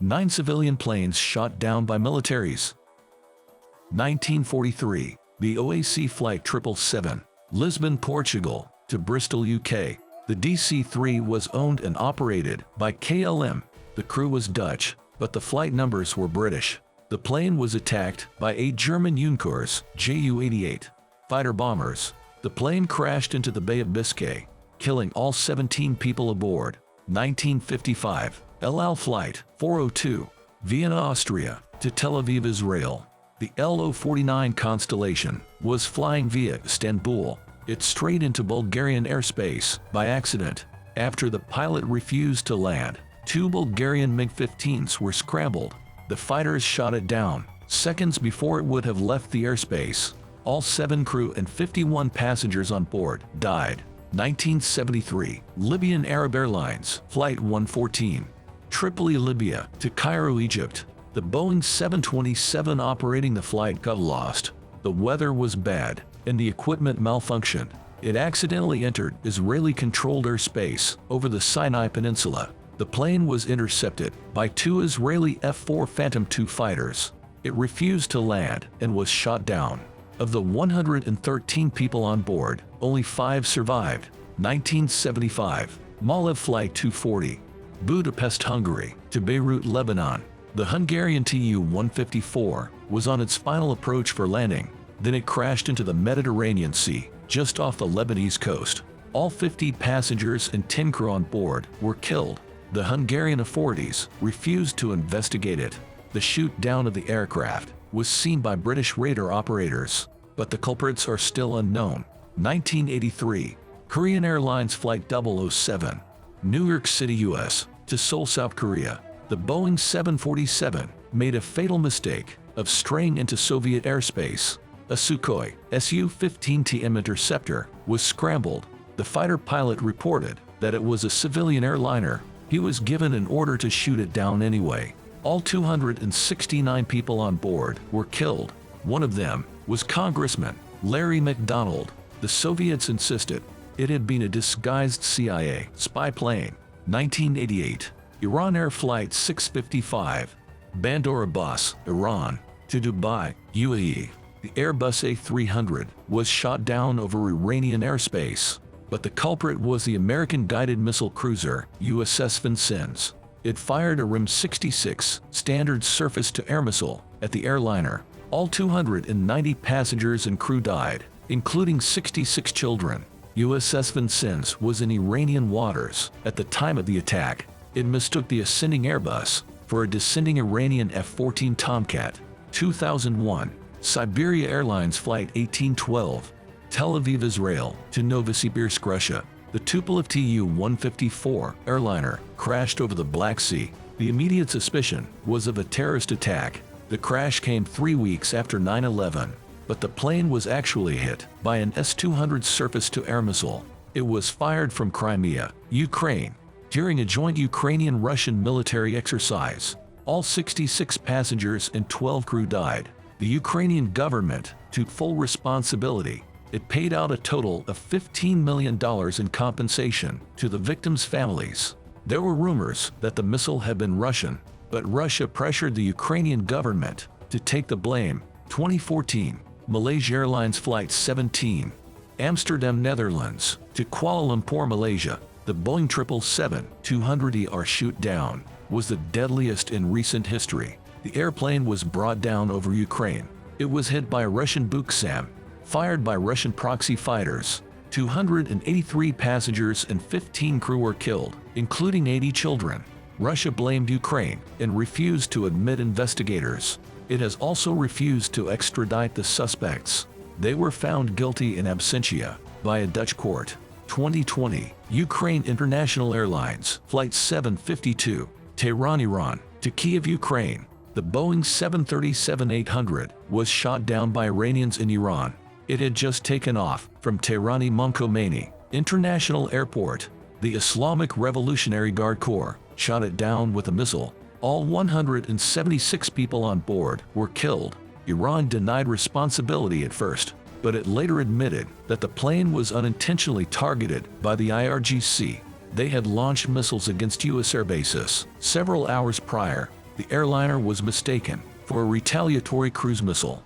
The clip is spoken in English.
9 civilian planes shot down by militaries. 1943, the OAC Flight 777, Lisbon, Portugal, to Bristol, UK. The DC-3 was owned and operated by KLM. The crew was Dutch, but the flight numbers were British. The plane was attacked by 8 German Junkers Ju-88 fighter bombers. The plane crashed into the Bay of Biscay, killing all 17 people aboard. 1955, El Al Flight 402, Vienna, Austria, to Tel Aviv, Israel. The LO-49 Constellation was flying via Istanbul. It strayed into Bulgarian airspace by accident. After the pilot refused to land, 2 Bulgarian MiG-15s were scrambled. The fighters shot it down seconds before it would have left the airspace. All 7 crew and 51 passengers on board died. 1973, Libyan Arab Airlines Flight 114, Tripoli, Libya, to Cairo, Egypt. The Boeing 727 operating the flight got lost. The weather was bad, and the equipment malfunctioned. It accidentally entered Israeli-controlled airspace over the Sinai Peninsula. The plane was intercepted by 2 Israeli F-4 Phantom II fighters. It refused to land and was shot down. Of the 113 people on board, only 5 survived. 1975, Malev Flight 240, Budapest, Hungary, to Beirut, Lebanon. The Hungarian Tu-154 was on its final approach for landing. Then it crashed into the Mediterranean Sea, just off the Lebanese coast. All 50 passengers and 10 crew on board were killed. The Hungarian authorities refused to investigate it. The shoot-down of the aircraft was seen by British radar operators, but the culprits are still unknown. 1983, Korean Airlines Flight 007, New York City, US, to Seoul, South Korea. The Boeing 747 made a fatal mistake of straying into Soviet airspace. A Sukhoi Su-15TM interceptor was scrambled. The fighter pilot reported that it was a civilian airliner. He was given an order to shoot it down anyway. All 269 people on board were killed. One of them was Congressman Larry McDonald. The Soviets insisted it had been a disguised CIA spy plane. 1988, Iran Air Flight 655, Bandar Abbas, Iran, to Dubai, UAE. The Airbus A300 was shot down over Iranian airspace, but the culprit was the American guided missile cruiser USS Vincennes. It fired a RIM-66 standard surface-to-air missile at the airliner. All 290 passengers and crew died, including 66 children. USS Vincennes was in Iranian waters at the time of the attack. It mistook the ascending Airbus for a descending Iranian F-14 Tomcat. 2001, Siberia Airlines Flight 1812, Tel Aviv, Israel, to Novosibirsk, Russia. The Tupolev Tu-154 airliner crashed over the Black Sea. The immediate suspicion was of a terrorist attack. The crash came 3 weeks after 9/11, but the plane was actually hit by an S-200 surface-to-air missile. It was fired from Crimea, Ukraine, during a joint Ukrainian-Russian military exercise. All 66 passengers and 12 crew died. The Ukrainian government took full responsibility. It paid out a total of $15 million in compensation to the victims' families. There were rumors that the missile had been Russian, but Russia pressured the Ukrainian government to take the blame. 2014, Malaysia Airlines Flight 17, Amsterdam, Netherlands, to Kuala Lumpur, Malaysia. The Boeing 777-200ER shoot-down was the deadliest in recent history. The airplane was brought down over Ukraine. It was hit by a Russian Buksam, fired by Russian proxy fighters. 283 passengers and 15 crew were killed, including 80 children. Russia blamed Ukraine and refused to admit investigators. It has also refused to extradite the suspects. They were found guilty in absentia by a Dutch court. 2020, Ukraine International Airlines Flight 752, Tehran, Iran, to Kiev, Ukraine. The Boeing 737-800 was shot down by Iranians in Iran. It had just taken off from Tehrani-Momkomani International Airport. The Islamic Revolutionary Guard Corps shot it down with a missile. All 176 people on board were killed. Iran denied responsibility at first, but it later admitted that the plane was unintentionally targeted by the IRGC. They had launched missiles against U.S. air bases several hours prior. the airliner was mistaken for a retaliatory cruise missile.